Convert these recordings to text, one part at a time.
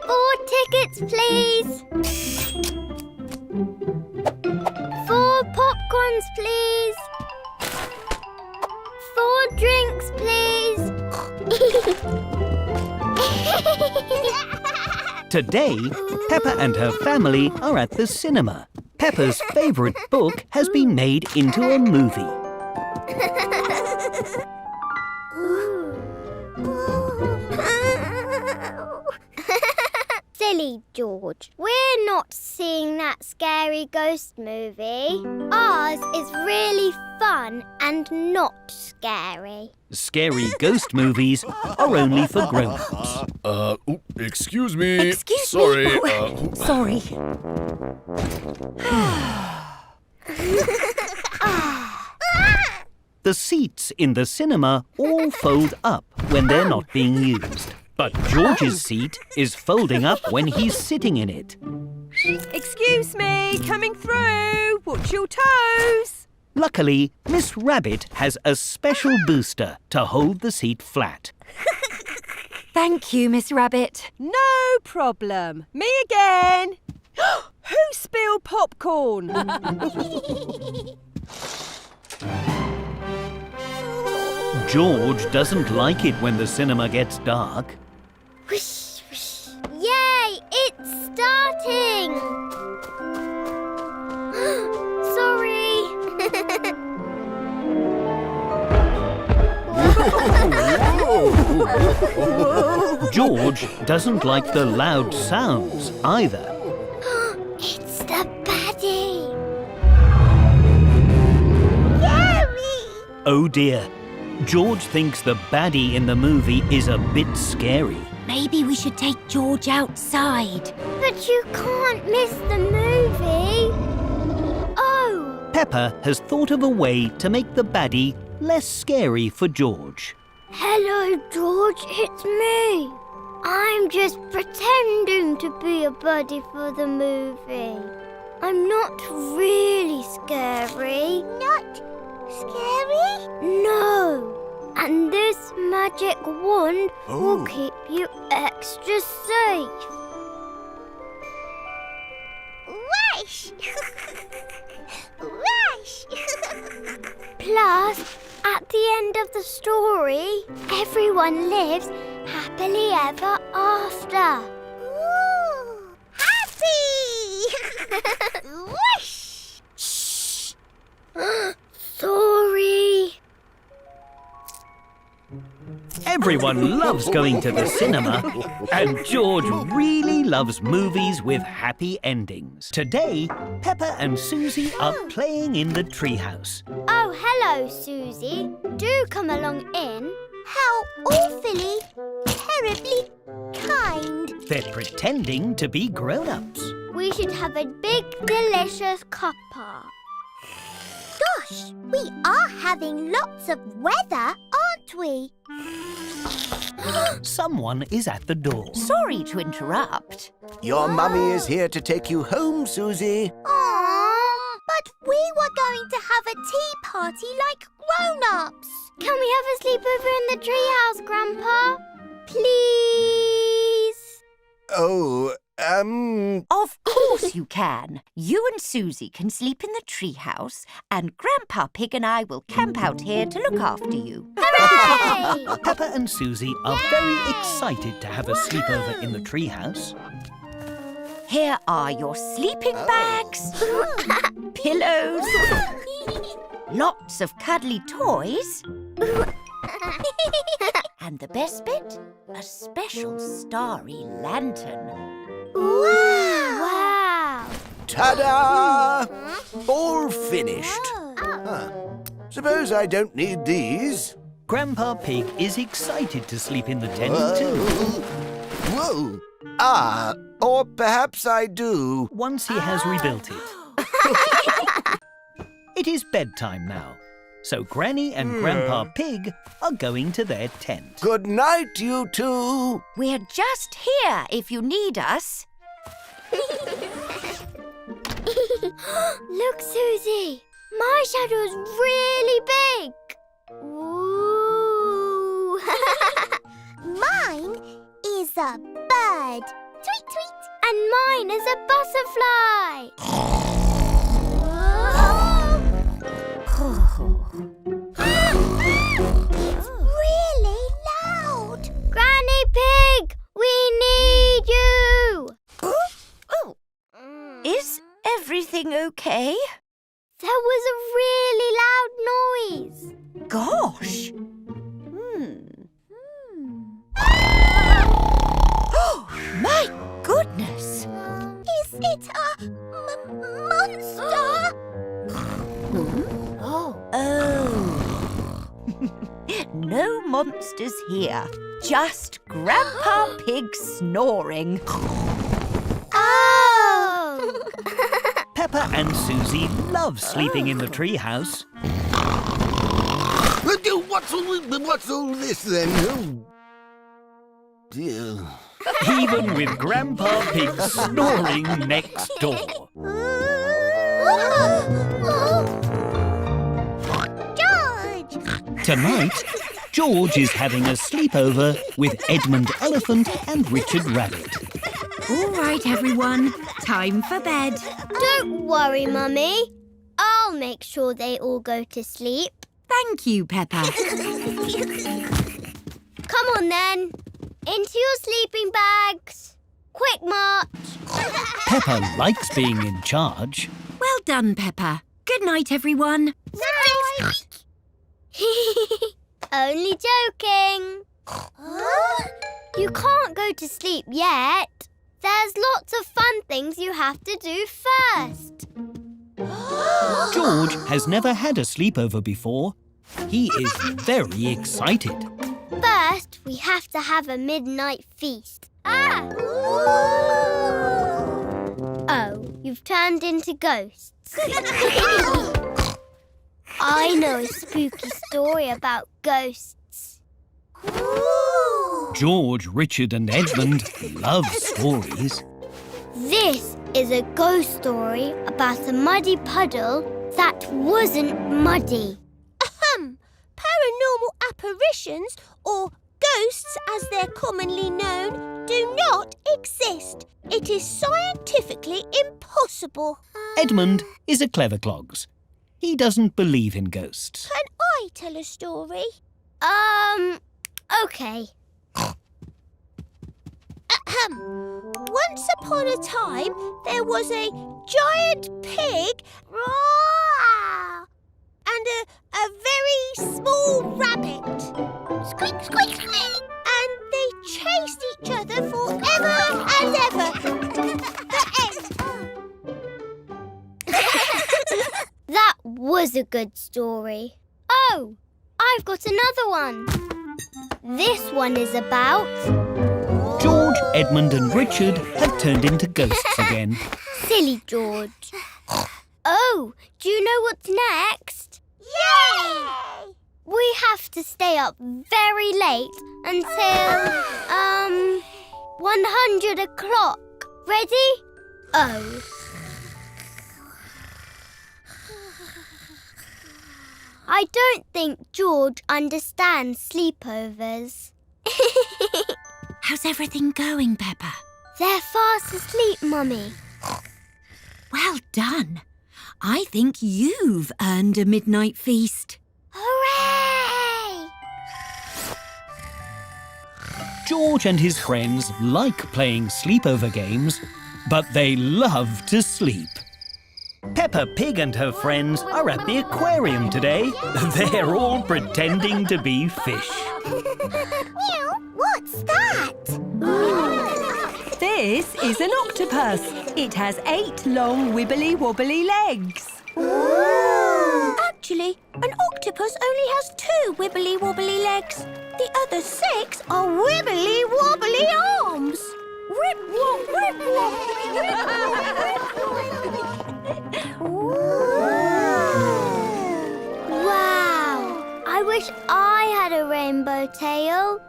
4 tickets, please. 4 popcorns, please. 4 drinks, please. Today, Peppa and her family are at the cinema. Peppa's favourite book has been made into a movie. Silly George, we're not seeing that scary ghost movie. Ours is really fun and not scary. Scary ghost movies are only for grown-ups. Excuse me. Sorry. Sorry. The seats in the cinema all fold up when they're not being used. But George's seat is folding up when he's sitting in it. Excuse me, coming through. Watch your toes. Luckily, Miss Rabbit has a special booster to hold the seat flat. Thank you, Miss Rabbit. No problem. Me again. Who spilled popcorn? George doesn't like it when the cinema gets dark. Whoosh, whoosh. Yay! It's starting! Sorry. George doesn't like the loud sounds either. It's the baddie. Oh dear. George thinks the baddie in the movie is a bit scary. Maybe we should take George outside. But you can't miss the movie. Oh. Peppa has thought of a way to make the baddie less scary for George. Hello, George. It's me. I'm just pretending to be a buddy for the movie. I'm not really scary. Not scary? No. And this magic wand will keep you extra safe. Rush! Rush! Plus, at the end of the story, everyone lives happily ever after. Ooh, happy! Rush! Shh! Sorry. Everyone loves going to the cinema, and George really loves movies with happy endings. Today, Peppa and Susie are playing in the treehouse. Oh, hello, Susie. Do come along in. How awfully, terribly kind. They're pretending to be grown-ups. We should have a big, delicious cuppa. Gosh, we are having lots of weather, aren't we? Someone is at the door. Sorry to interrupt. Your mummy is here to take you home, Susie. Aww, but we were going to have a tea party like grown-ups. Can we have a sleepover in the treehouse, Grandpa? Please? Oh, Of course you can. You and Susie can sleep in the treehouse, and Grandpa Pig and I will camp out here to look after you. Hooray! Peppa and Susie are very excited to have a sleepover in the treehouse. Here are your sleeping bags, pillows, lots of cuddly toys, and the best bit, a special starry lantern. Wow! ta-da! All finished. Suppose I don't need these. Grandpa Pig is excited to sleep in the tent too. Whoa! Or perhaps I do. Once he has rebuilt it. It is bedtime now, so Granny and Grandpa Pig are going to their tent. Good night, you two. We're just here if you need us. Look, Susie. My shadow's really big. Ooh. Mine is a bird. Tweet, tweet. And mine is a butterfly. It's really loud. Granny Pig, we need you. Is everything okay? There was a really loud noise. Gosh. Oh, my goodness. Is it a monster? Oh. No monsters here. Just Grandpa Pig snoring. Oh! Peppa and Susie love sleeping in the treehouse. What's all this then? Oh, dear. Even with Grandpa Pig snoring next door. George! Tonight, George is having a sleepover with Edmund Elephant and Richard Rabbit. All right, everyone. Time for bed. Don't worry, Mummy. I'll make sure they all go to sleep. Thank you, Peppa. Come on, then. Into your sleeping bags. Quick march. Peppa likes being in charge. Well done, Peppa. Good night, everyone. Night. Only joking. You can't go to sleep yet. There's lots of fun things you have to do first. George has never had a sleepover before. He is very excited. First, we have to have a midnight feast. Oh, you've turned into ghosts. I know a spooky story about ghosts. George, Richard and Edmund love stories. This is a ghost story about a muddy puddle that wasn't muddy. Paranormal apparitions, or ghosts as they're commonly known, do not exist. It is scientifically impossible. Edmund is a clever clogs. He doesn't believe in ghosts. Can I tell a story? Okay. Once upon a time, there was a giant pig and a very small rabbit. Squeak, squeak, squeak. And they chased each other forever and ever. The end. That was a good story. Oh, I've got another one. This one is about... George, Edmund and Richard have turned into ghosts again. Silly George. Oh, do you know what's next? Yay! We have to stay up very late until, 100 o'clock. Ready? Oh. I don't think George understands sleepovers. How's everything going, Peppa? They're fast asleep, Mummy. Well done. I think you've earned a midnight feast. Hooray! George and his friends like playing sleepover games, but they love to sleep. Peppa Pig and her friends are at the aquarium today. They're all pretending to be fish. Meow, what's that? This is an octopus. It has 8 long wibbly-wobbly legs. Actually, an octopus only has 2 wibbly-wobbly legs. The other 6 are wibbly-wobbly arms. Rip-wop, rip-wop. Wow! I wish I had a rainbow tail.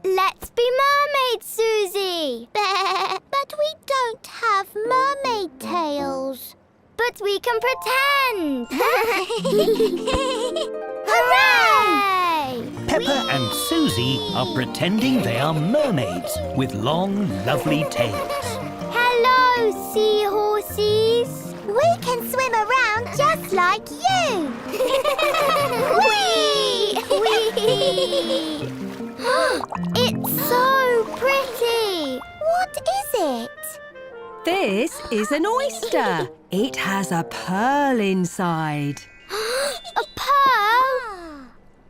Let's be mermaids, Susie! But we don't have mermaid tails. But we can pretend! Hooray! Peppa and Susie are pretending they are mermaids with long, lovely tails. Hello, seahorses. We can swim around just like you. Whee! Whee! It's so pretty. What is it? This is an oyster. It has a pearl inside. A pearl?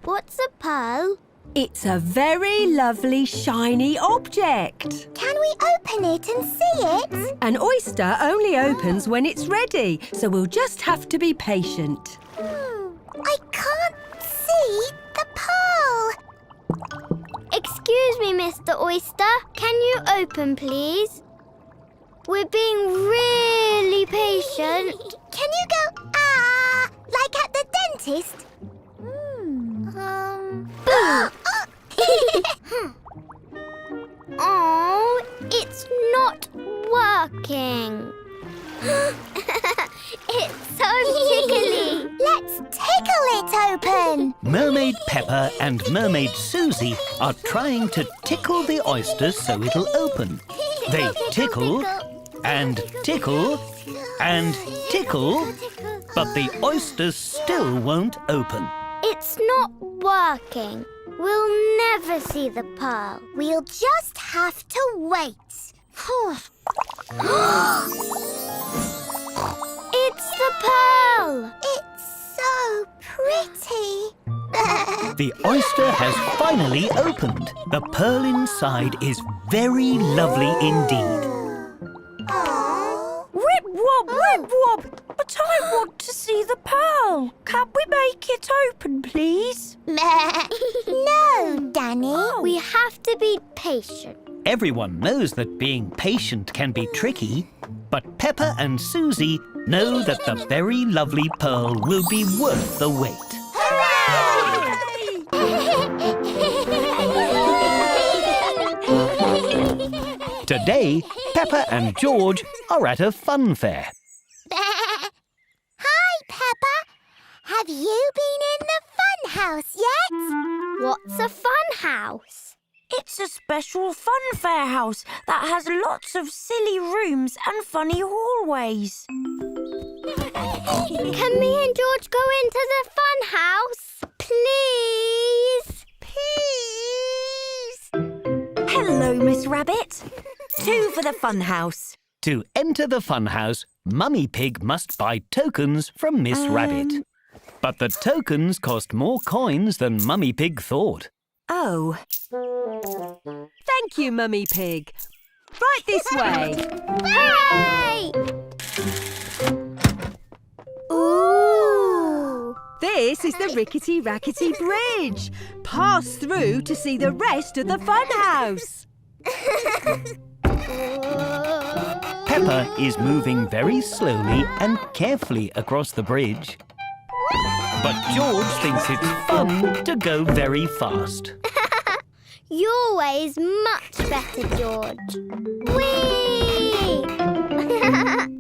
What's a pearl? It's a very lovely shiny object. Can we open it and see it? An oyster only opens when it's ready, so we'll just have to be patient. I can't see the pearl. Excuse me, Mr. Oyster. Can you open, please? We're being really patient. Can you go, like at the dentist? Oh, it's not working. It's so tickly. Let's tickle it open. Mermaid Peppa and Mermaid Susie are trying to tickle the oyster so it'll open. They tickle and tickle and tickle, but the oyster still won't open. It's not working. We'll never see the pearl. We'll just have to wait. It's the pearl. It's so pretty. The oyster has finally opened. The pearl inside is very lovely indeed. Rip wop, rip wop. But I want to see the pearl. Can we make it open, please? No, Danny. We have to be patient. Everyone knows that being patient can be tricky, but Peppa and Susie know that the very lovely pearl will be worth the wait. Today, Peppa and George are at a fun fair. Hi, Peppa. Have you been in the fun house yet? What's a fun house? It's a special fun fair house that has lots of silly rooms and funny hallways. Can me and George go into the fun house? Please? Please? Hello, Miss Rabbit. 2 for the fun house. To enter the fun house, Mummy Pig must buy tokens from Miss Rabbit. But the tokens cost more coins than Mummy Pig thought. Oh. Thank you, Mummy Pig. Right this way. Hooray! Ooh! This is the Rickety Rackety Bridge. Pass through to see the rest of the fun house. Peppa is moving very slowly and carefully across the bridge. But George thinks it's fun to go very fast. Your way's much better, George. Whee!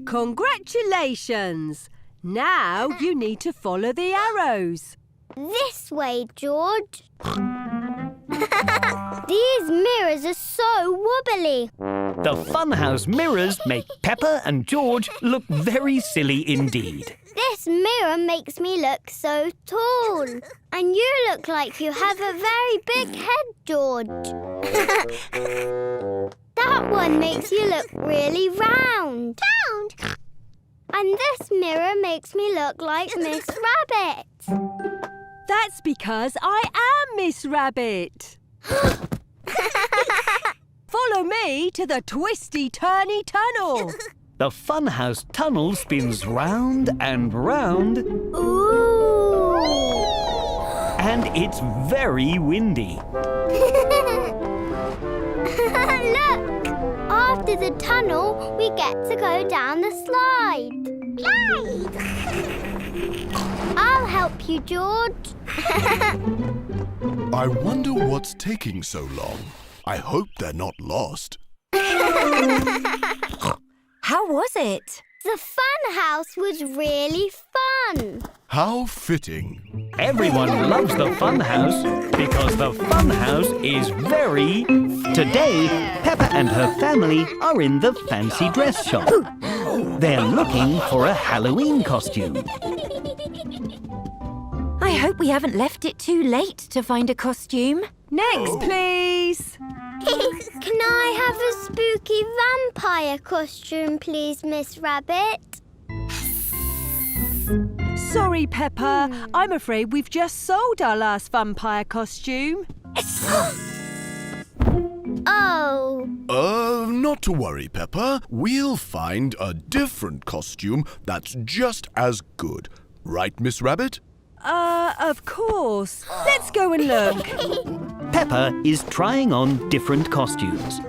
Congratulations! Now you need to follow the arrows. This way, George. These mirrors are so wobbly. The funhouse mirrors make Peppa and George look very silly indeed. This mirror makes me look so tall. And you look like you have a very big head, George. That one makes you look really round. And this mirror makes me look like Miss Rabbit. That's because I am Miss Rabbit. Follow me to the twisty-turny tunnel. The funhouse tunnel spins round and round. Ooh! And it's very windy. Look! After the tunnel, we get to go down the slide. I'll help you, George. I wonder what's taking so long. I hope they're not lost. How was it? The fun house was really fun. How fitting. Everyone loves the fun house because the fun house is very... Today, Peppa and her family are in the fancy dress shop. They're looking for a Halloween costume. I hope we haven't left it too late to find a costume. Next, please. Can I have a spooky vampire costume, please, Miss Rabbit? Sorry, Peppa. I'm afraid we've just sold our last vampire costume. Oh. Not to worry, Peppa. We'll find a different costume that's just as good. Right, Miss Rabbit? Of course. Let's go and look. Peppa is trying on different costumes.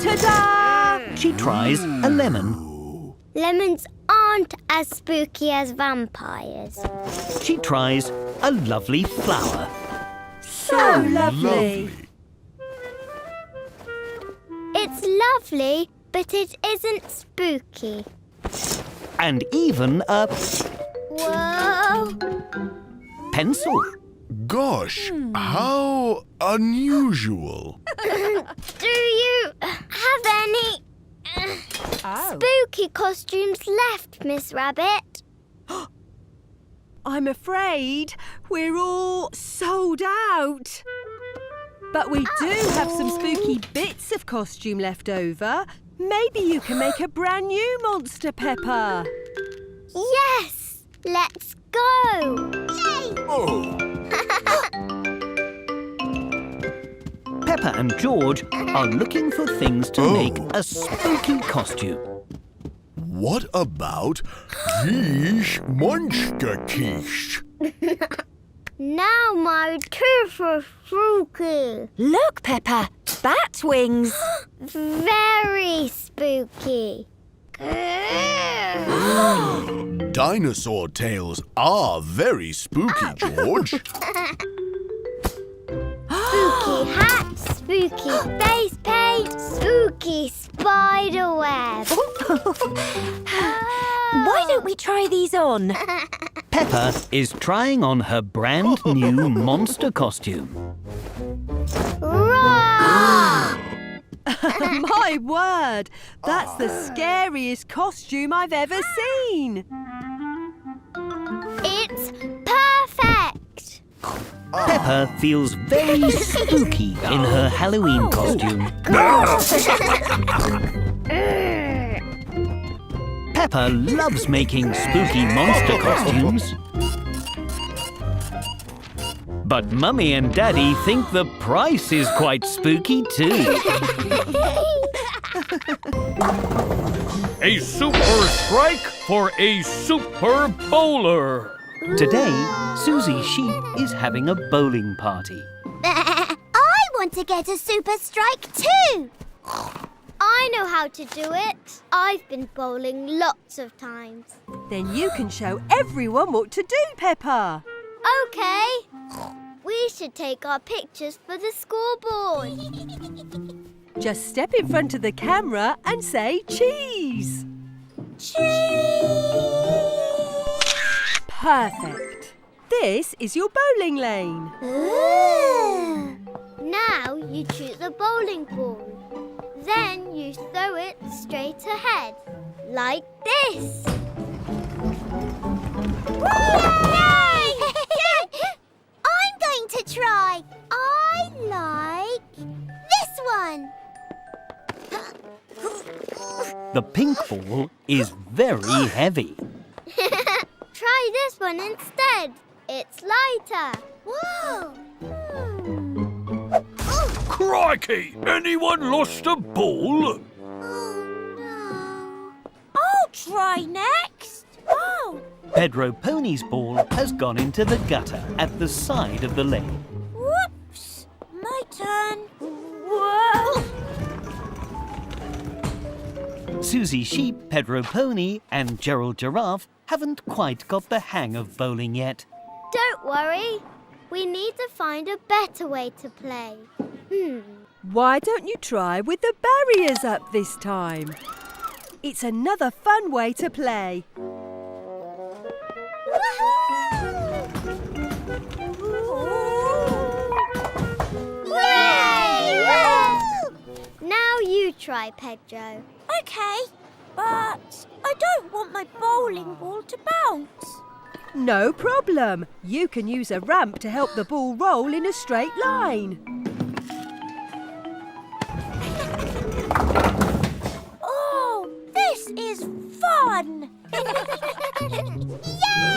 Ta-da! She tries a lemon. Lemons aren't as spooky as vampires. She tries a lovely flower. So lovely. It's lovely, but it isn't spooky. And even a Whoa! pencil. Gosh, how unusual. Do you have any spooky costumes left, Miss Rabbit? I'm afraid we're all sold out. But we do have some spooky bits of costume left over. Maybe you can make a brand new monster, Peppa. Yes! Let's go! Yay! Peppa and George are looking for things to make a spooky costume. What about quiche monster quiche? Now my teeth are spooky. Look, Peppa, bat wings. Very spooky. Dinosaur tails are very spooky, George. Spooky hat, spooky face paint, spooky spider web. Why don't we try these on? Peppa is trying on her brand new monster costume. Roar! My word! That's the scariest costume I've ever seen. It's perfect. Peppa feels very spooky in her Halloween costume. Peppa loves making spooky monster costumes. But Mummy and Daddy think the price is quite spooky too. A super strike for a super bowler. Today, Susie Sheep is having a bowling party. I want to get a super strike too. I know how to do it. I've been bowling lots of times. Then you can show everyone what to do, Peppa. Okay. We should take our pictures for the scoreboard. Just step in front of the camera and say cheese. Cheese. Perfect. This is your bowling lane. Ooh. Now you choose a bowling ball. Then you throw it straight ahead, like this. Yay! I'm going to try. I like this one. The pink ball is very heavy. Try this one instead. It's lighter. Whoa! Crikey! Anyone lost a ball? Oh, no. I'll try next. Oh. Pedro Pony's ball has gone into the gutter at the side of the lane. Whoops. My turn. Whoa. Susie Sheep, Pedro Pony and Gerald Giraffe haven't quite got the hang of bowling yet. Don't worry. We need to find a better way to play. Why don't you try with the barriers up this time? It's another fun way to play. Now you try, Pedro. OK, but I don't want my bowling ball to bounce. No problem. You can use a ramp to help the ball roll in a straight line. Oh, this is fun!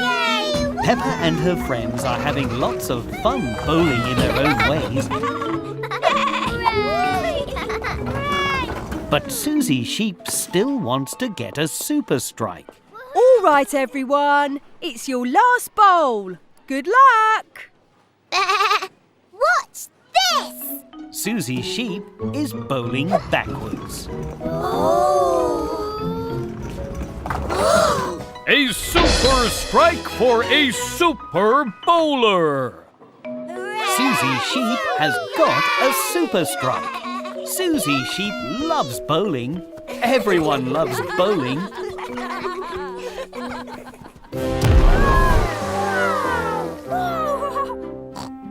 Yay! Peppa and her friends are having lots of fun bowling in their own ways. But Susie Sheep still wants to get a super strike. All right, everyone. It's your last bowl. Good luck. What's this? Susie Sheep is bowling backwards. A super strike for a super bowler. Susie Sheep has got a super strike. Susie Sheep loves bowling. Everyone loves bowling.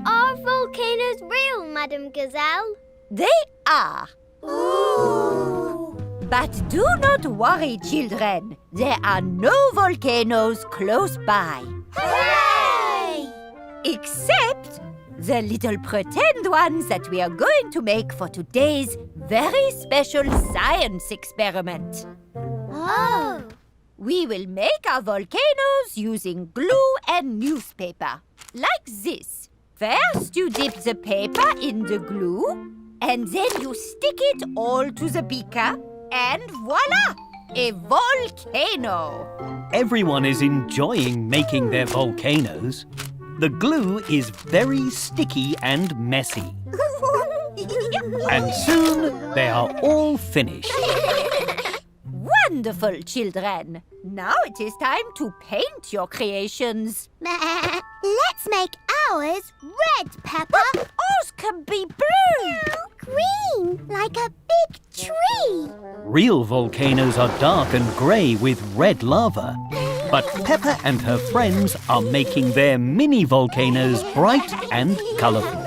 Are volcanoes real, Madam Gazelle? They are. Ooh. But do not worry, children. There are no volcanoes close by. Hooray! Except the little pretend ones that we are going to make for today's very special science experiment. Oh. We will make our volcanoes using glue and newspaper, like this. First, you dip the paper in the glue, and then you stick it all to the beaker, and voila! A volcano! Everyone is enjoying making their volcanoes. The glue is very sticky and messy. And soon they are all finished. Wonderful, children. Now it is time to paint your creations. Let's make ours red, Peppa. Ours can be blue. Green, like a big tree. Real volcanoes are dark and grey with red lava. But Peppa and her friends are making their mini volcanoes bright and colourful.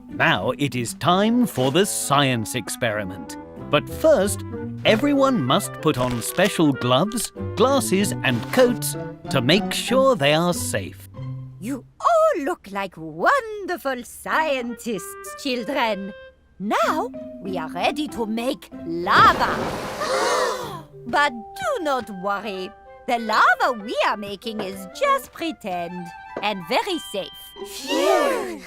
Now it is time for the science experiment. But first, everyone must put on special gloves, glasses and coats to make sure they are safe. You all look like wonderful scientists, children. Now we are ready to make lava. But do not worry. The lava we are making is just pretend and very safe. Phew!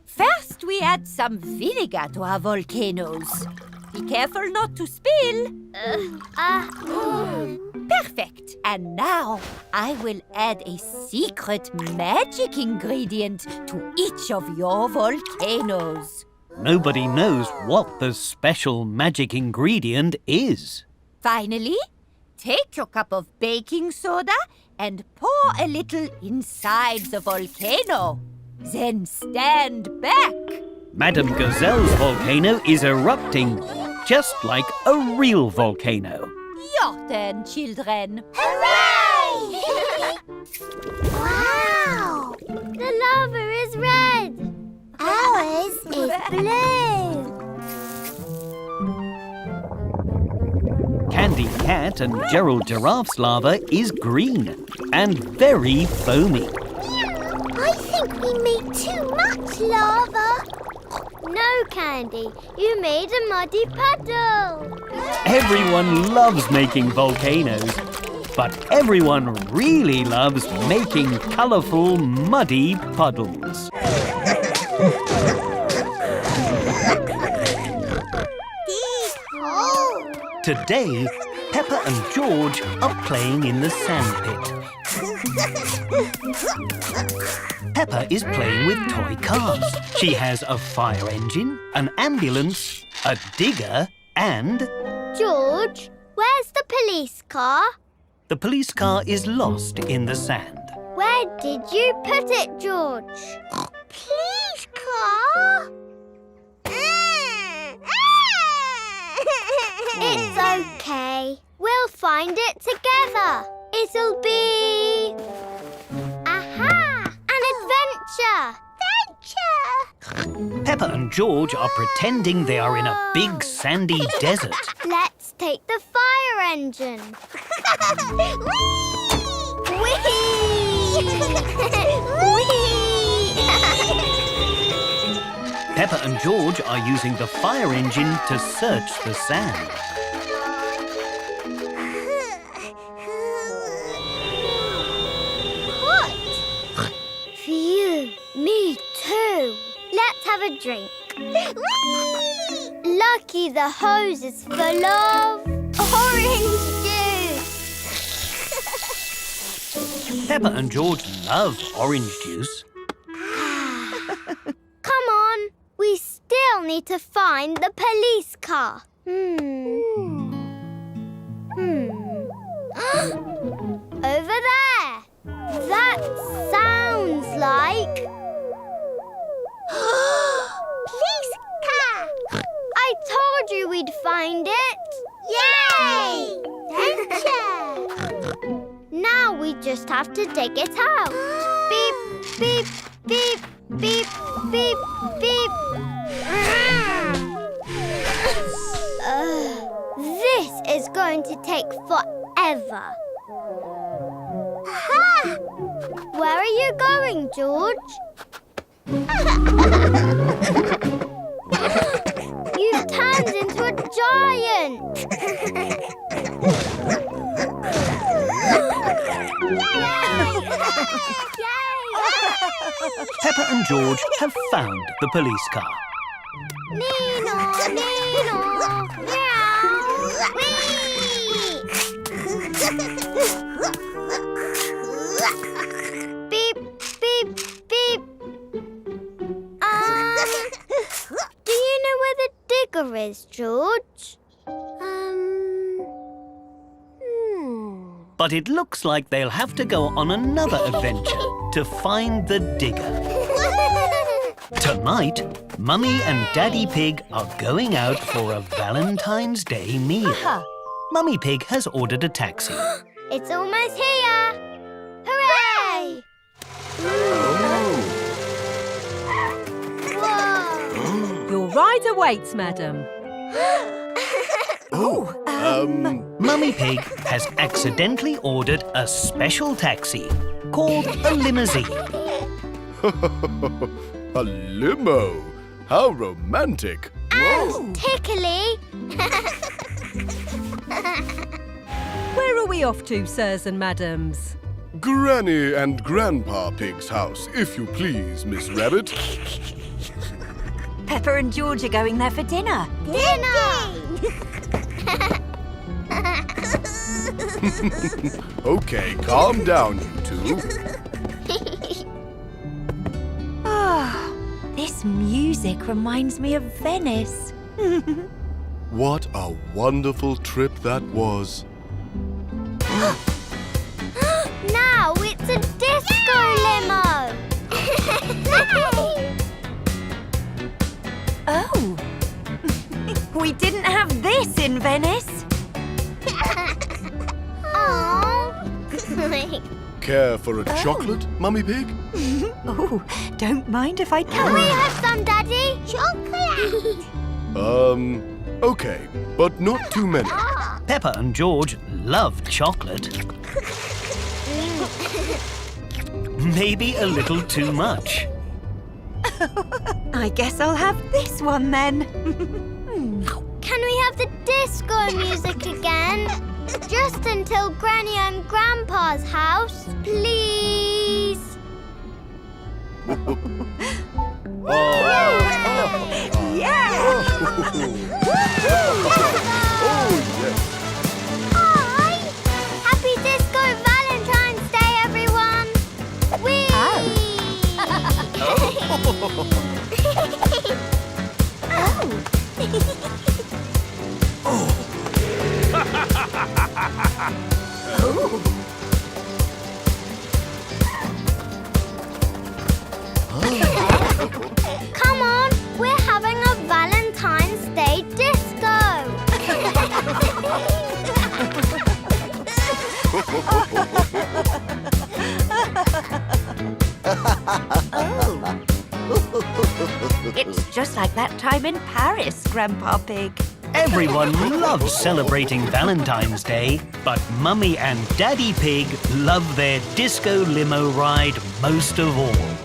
First, we add some vinegar to our volcanoes. Be careful not to spill. Perfect. And now I will add a secret magic ingredient to each of your volcanoes. Nobody knows what the special magic ingredient is. Finally, take your cup of baking soda and pour a little inside the volcano. Then stand back. Madam Gazelle's volcano is erupting, just like a real volcano. Your turn, children. Hooray! Wow! The lava is red. Ours is blue. Candy Cat and Gerald Giraffe's lava is green and very foamy. I think we made too much lava. No, Candy. You made a muddy puddle. Everyone loves making volcanoes, but everyone really loves making colourful, muddy puddles. Today, Peppa and George are playing in the sandpit. Peppa is playing with toy cars. She has a fire engine, an ambulance, a digger, and... George, where's the police car? The police car is lost in the sand. Where did you put it, George? Police car? It's okay. We'll find it together. It'll be... Aha! An adventure! Peppa and George are pretending they are in a big sandy desert. Let's take the fire engine. Whee! Peppa and George are using the fire engine to search the sand. What? Phew, me too. Let's have a drink. Lucky the hose is full of orange juice. Peppa and George love orange juice. Come on, we still need to find the police car. Over there. That sounds like... Police car! I told you we'd find it. Yay! Adventure! Now we just have to dig it out. Beep, beep, beep, beep, beep, beep. This is going to take forever. Ha! Where are you going, George? You've turned into a giant. Peppa and George have found the police car. Nino, Nino, meow, wee. Beep, beep, beep. Do you know where the digger is, George? But it looks like they'll have to go on another adventure to find the digger. Tonight, Mummy and Daddy Pig are going out for a Valentine's Day meal. Mummy Pig has ordered a taxi. It's almost here. Hooray! Whoa! Your ride awaits, madam. Mummy Pig has accidentally ordered a special taxi called a limousine. A limo? How romantic. And tickly. Where are we off to, sirs and madams? Granny and Grandpa Pig's house, if you please, Miss Rabbit. Peppa and George are going there for dinner. Dinner! Okay, calm down, you two. This music reminds me of Venice. What a wonderful trip that was. Now it's a disco limo. Oh, we didn't have this in Venice. Care for a chocolate, Mummy Pig? Oh, don't mind if I Can we can. have some, Daddy? Chocolate. Okay, but not too many. Peppa and George love chocolate. Maybe a little too much. I guess I'll have this one then. Can we have the disco music again? Just until Granny and Grandpa's house, please. Hi! Happy Disco Valentine's Day, everyone! Whee! Come on, we're having a Valentine's Day disco. It's just like that time in Paris, Grandpa Pig. Everyone loves celebrating Valentine's Day, but Mummy and Daddy Pig love their disco limo ride most of all.